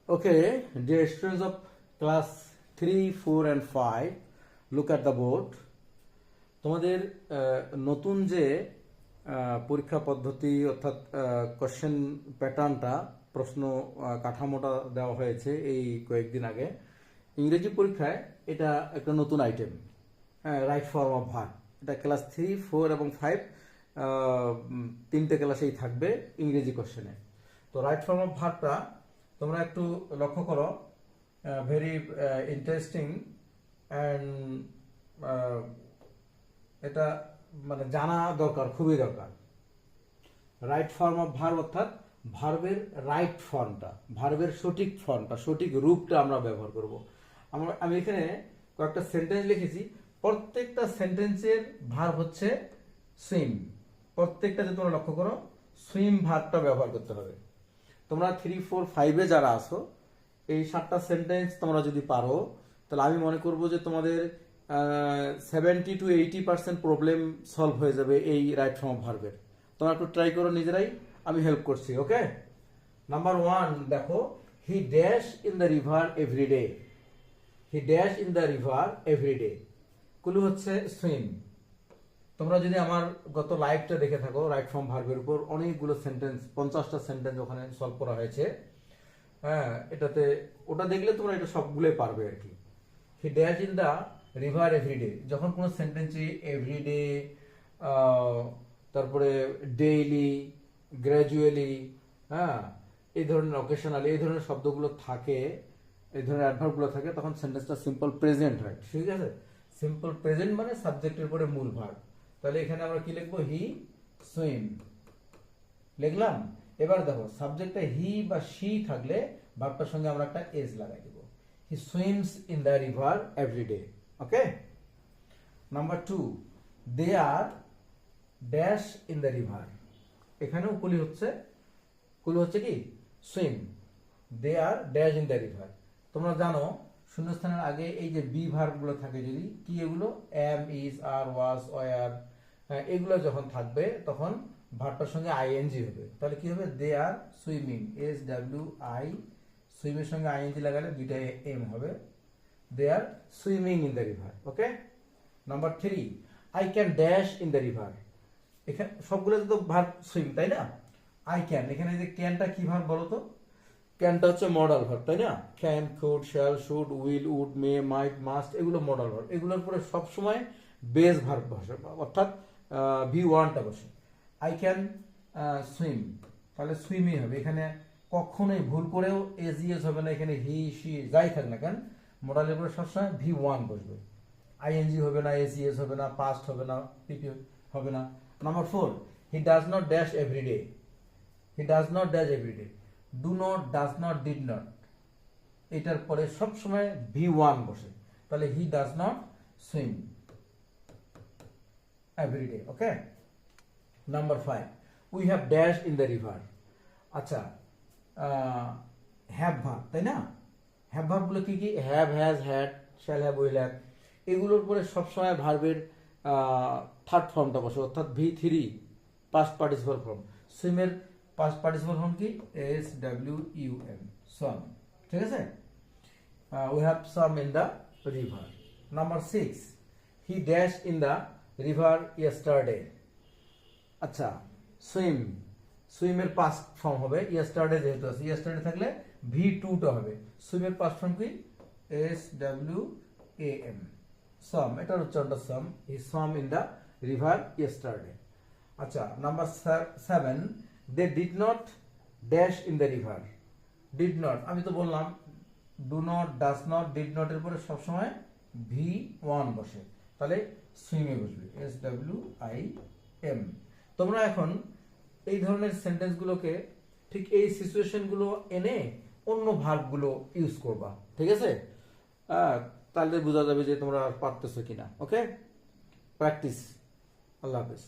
Okay, dear students of class 3, 4 and 5, look at the board. তোমাদের নতুন যে পরীক্ষা পদ্ধতি অর্থাৎ কোশ্চেন প্যাটার্নটা প্রশ্ন কাঠামোটা দেওয়া হয়েছে এই কয়েকদিন আগে ইংরেজি পরীক্ষায় এটা একটা নতুন item, right form of verb. এটা ক্লাস 3, 4 এবং 5 তিনটে ক্লাসেই থাকবে ইংরেজি কোশ্চেনে। তো রাইট ফর্ম অফ ভার্বটা তোমরা একটু লক্ষ্য করো, ভেরি ইন্টারেস্টিং অ্যান্ড এটা মানে জানা দরকার, খুবই দরকার। রাইট ফর্ম অফ ভার্ব অর্থাৎ ভার্বের রাইট ফর্মটা, ভার্বের সঠিক ফর্মটা, সঠিক রূপটা আমরা ব্যবহার করব। আমি এখানে কয়েকটা সেন্টেন্স লিখেছি, প্রত্যেকটা সেন্টেন্সের ভার্ব হচ্ছে সুইম। প্রত্যেকটা যে তোমরা লক্ষ্য করো, সুইম ভার্বটা ব্যবহার করতে হবে। তোমরা 3, 4, 5-এ যারা আসো, এই 7টা সেন্টেন্স তোমরা যদি পারো, তাহলে আমি মনে করব যে তোমাদের 70 to 80% প্রবলেম সলভ হয়ে যাবে এই রাইট ফর্ম অফ ভার্বের। তোমরা একটু ট্রাই করো নিজেরাই, আমি হেল্প করছি। ওকে, নাম্বার 1 দেখো, he dash in the river everyday. He dash in the river everyday, কুলু হচ্ছে সুইম। তোমরা যদি আমার গত লাইভটা দেখে থাকো, রাইট ফর্ম ভার্বের উপর অনেকগুলো সেন্টেন্স, 50টা সেন্টেন্স ওখানে সলভ করা হয়েছে। হ্যাঁ, এটাতে ওটা দেখলে তোমরা এটা সবগুলোই পারবে আর কি। He dash in the river everyday, যখন কোনো সেন্টেন্সে এভরিডে, তারপরে ডেইলি, গ্র্যাজুয়ালি, হ্যাঁ, এই ধরনের অকেশনালি, এই ধরনের শব্দগুলো থাকে, এই ধরনের অ্যাডভার্বগুলো থাকে, তখন সেন্টেন্সটা সিম্পল প্রেজেন্ট হয়। ঠিক আছে, সিম্পল প্রেজেন্ট মানে সাবজেক্টের পরে মূল ভার্ব। তাহলে এখানে আমরা কি লিখবো? হি সুইম লিখলাম। এবার দেখো, সাবজেক্টে হি বা শি থাকলে ভার্বটার সঙ্গে আমরা একটা এস লাগাই দেব। He swims in the river everyday. Okay, number 2, they are dash in the river. এখানেও কুলি হচ্ছে কি? Swim. They are dash in the river. তোমরা জানো শূন্যস্থানের আগে এই যে বি ভার্বগুলো থাকে, যদি কি এগুলো am, is, are, was, were, এগুলো যখন থাকবে তখন ভার্বটার সঙ্গে আইএনজি হবে। তাহলে কি হবে? দে আর সুইমিং, SWI, সুইমের সঙ্গে আইএনজি লাগালে দুইটা এম হবে। They are swimming in the river. Okay, number 3, I can dash in the river. এখানে সবগুলো তো ভার্ব সুইম, তাই না? আই ক্যান, এখানে যে ক্যানটা কি ভার্ব বলো তো? ক্যানটা হচ্ছে মডাল ভার্ব, তাই না? Can, could, shall, should, will, would, may, might, must, এগুলো মডাল ভার্ব। এগুলোর পরে সবসময় বেস ভার্ব বসে, অর্থাৎ V1টা বসে। আই ক্যান সুইম, তাহলে সুইমই হবে। এখানে কখনোই ভুল করেও এজিএস হবে না, এখানে হি, শি যাই থাক না কেন, মডালের পরে সবসময় V1 বসবে। আইএনজি হবে না, এজিএস হবে না, পাস্ট হবে না, পিপি হবে না। Number 4, he does not dash everyday. He does not dash everyday. Do not, does not, did not, এটার পরে সবসময় V1 বসে। তাহলে he does not swim everyday. Okay, number 5, we have dash in the river. আচ্ছা, have verb, তাই না? Have ভার্বগুলো কি কি? Have, has, had, shall have, will have, এগুলোর পরে সবসময় ভার্বের থার্ড ফর্মটা বসে, অর্থাৎ V3, past participle form. সুইমের past participle form কি? SWUM, swum. ঠিক আছে, we have swum in the river. Number 6, he dash in the river yesterday. আচ্ছা, সুইম, সুইমের পাস্ট ফর্ম হবে ইয়েস্টারডে, যেহেতু আছে ইয়েস্টারডে থাকলে V2টা হবে। সুইমের পাস্ট ফর্ম কি? SWAM, swam. এটার উচ্চারণটা swam. He swam in the river yesterday. আচ্ছা, number 7, they did not dash in the river. Did not, আমি তো বললাম do not, does not, did not এর পরে সবসময় V1 বসে, তাহলে সুইমে বসবে, SWIM। তোমরা এখন এই ধরনের সেন্টেন্সগুলোকে ঠিক এই সিচুয়েশনগুলো এনে অন্য ভার্বগুলো ইউজ করবা। ঠিক আছে, তাহলে বোঝা যাবে যে তোমরা পারতেছো কিনা। ওকে, প্র্যাকটিস। আল্লাহ হাফেজ।